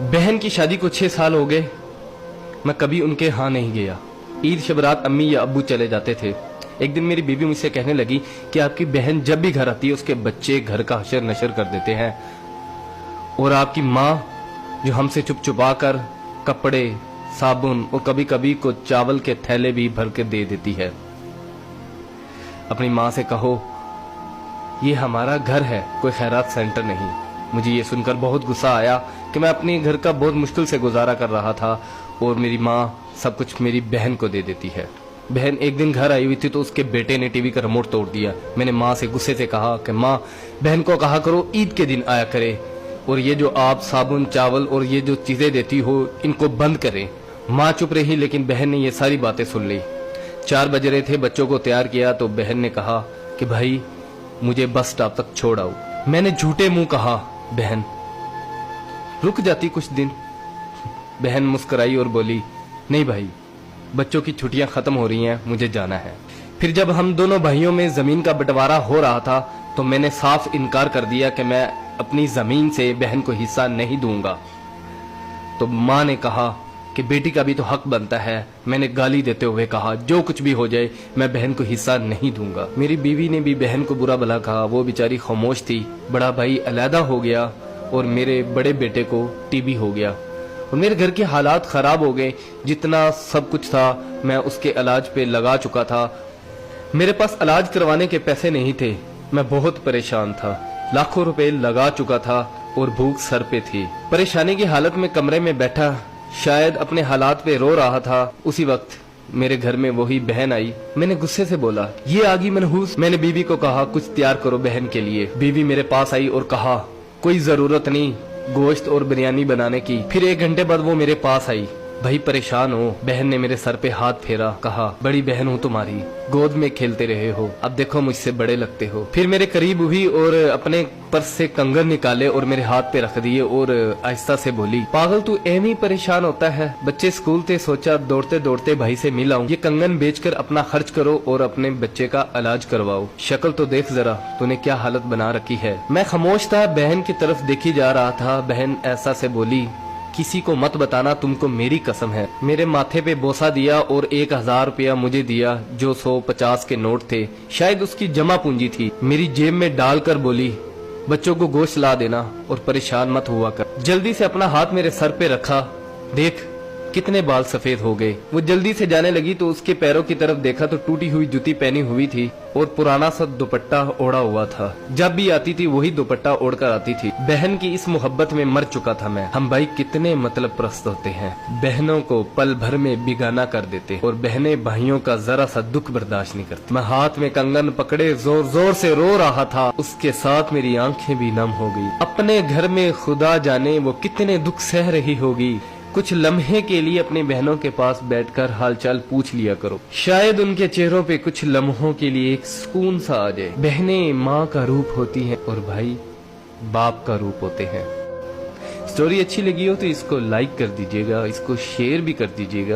बहन की शादी को 6 साल हो गए, मैं कभी उनके यहाँ नहीं गया। ईद शब रात अम्मी या अब्बू चले जाते थे। एक दिन मेरी बीवी मुझसे कहने लगी कि आपकी बहन जब भी घर आती है उसके बच्चे घर का हशर नशर कर देते हैं, और आपकी माँ जो हमसे चुप चुपा कर कपड़े, साबुन और कभी कभी को चावल के थैले भी भर के दे देती है। अपनी माँ से कहो ये हमारा घर है, कोई खैरात सेंटर नहीं। मुझे ये सुनकर बहुत गुस्सा आया कि मैं अपने घर का बहुत मुश्किल से गुजारा कर रहा था और मेरी माँ सब कुछ मेरी बहन को दे देती है। बहन एक दिन घर आई हुई थी तो उसके बेटे ने टीवी का रिमोट तोड़ दिया। मैंने माँ से गुस्से से कहा कि माँ, बहन को कहा करो ईद के दिन आया करे, और ये जो आप साबुन, चावल और ये जो चीजें देती हो इनको बंद करें। माँ चुप रही, लेकिन बहन ने ये सारी बातें सुन ली। 4 बज रहे थे, बच्चों को तैयार किया तो बहन ने कहा कि भाई मुझे बस स्टॉप तक छोड़ आओ। मैंने झूठे मुंह कहा बहन रुक जाती कुछ दिन। बहन मुस्कुराई और बोली नहीं भाई, बच्चों की छुट्टियां खत्म हो रही हैं, मुझे जाना है। फिर जब हम दोनों भाइयों में जमीन का बंटवारा हो रहा था तो मैंने साफ इनकार कर दिया कि मैं अपनी जमीन से बहन को हिस्सा नहीं दूंगा। तो माँ ने कहा कि बेटी का भी तो हक बनता है। मैंने गाली देते हुए कहा जो कुछ भी हो जाए मैं बहन को हिस्सा नहीं दूंगा। मेरी बीवी ने भी बहन को बुरा भला कहा, वो बेचारी खामोश थी। बड़ा भाई अलहदा हो गया और मेरे बड़े बेटे को टीबी हो गया और मेरे घर के हालात खराब हो गए। जितना सब कुछ था मैं उसके इलाज पे लगा चुका था। मेरे पास इलाज करवाने के पैसे नहीं थे, मैं बहुत परेशान था। लाखों रुपए लगा चुका था और भूख सर पे थी। परेशानी की हालत में कमरे में बैठा शायद अपने हालात पे रो रहा था। उसी वक्त मेरे घर में वही बहन आई। मैंने गुस्से से बोला ये आगी मनहूस। मैंने बीवी को कहा कुछ तैयार करो बहन के लिए। बीवी मेरे पास आई और कहा कोई जरूरत नहीं गोश्त और बिरयानी बनाने की। फिर 1 घंटे बाद वो मेरे पास आई। भाई परेशान हो। बहन ने मेरे सर पे हाथ फेरा, कहा बड़ी बहन हूँ तुम्हारी, गोद में खेलते रहे हो, अब देखो मुझसे बड़े लगते हो। फिर मेरे करीब हुई और अपने पर्स से कंगन निकाले और मेरे हाथ पे रख दिए और आहिस्ता से बोली पागल तू एम ही परेशान होता है। बच्चे स्कूल थे, सोचा दौड़ते दौड़ते भाई से मिल आऊं। ये कंगन बेचकर अपना खर्च करो और अपने बच्चे का इलाज करवाओ। शक्ल तो देख जरा तूने क्या हालत बना रखी है। मैं खामोश था, बहन की तरफ देखी जा रहा था। बहन ऐसा से बोली किसी को मत बताना, तुमको मेरी कसम है। मेरे माथे पे बोसा दिया और 1000 रुपया मुझे दिया जो 150 के नोट थे, शायद उसकी जमा पूंजी थी। मेरी जेब में डालकर बोली बच्चों को गोश्त ला देना और परेशान मत हुआ कर। जल्दी से अपना हाथ मेरे सर पे रखा, देख कितने बाल सफेद हो गए। वो जल्दी से जाने लगी तो उसके पैरों की तरफ देखा तो टूटी हुई जूती पहनी हुई थी और पुराना सा दुपट्टा ओढ़ा हुआ था। जब भी आती थी वही दुपट्टा ओढ़कर आती थी। बहन की इस मोहब्बत में मर चुका था मैं। हम भाई कितने मतलब प्रस्त होते हैं, बहनों को पल भर में बिगाना कर देते और बहनें भाइयों का जरा सा दुख बर्दाश्त नहीं करती। मैं हाथ में कंगन पकड़े जोर जोर से रो रहा था, उसके साथ मेरी आंखें भी नम हो गई। अपने घर में खुदा जाने वो कितने दुख सह रही होगी। कुछ लम्हे के लिए अपनी बहनों के पास बैठकर हालचाल पूछ लिया करो, शायद उनके चेहरों पे कुछ लम्हों के लिए एक सुकून सा आ जाए। बहनें माँ का रूप होती हैं और भाई बाप का रूप होते हैं। स्टोरी अच्छी लगी हो तो इसको लाइक कर दीजिएगा, इसको शेयर भी कर दीजिएगा।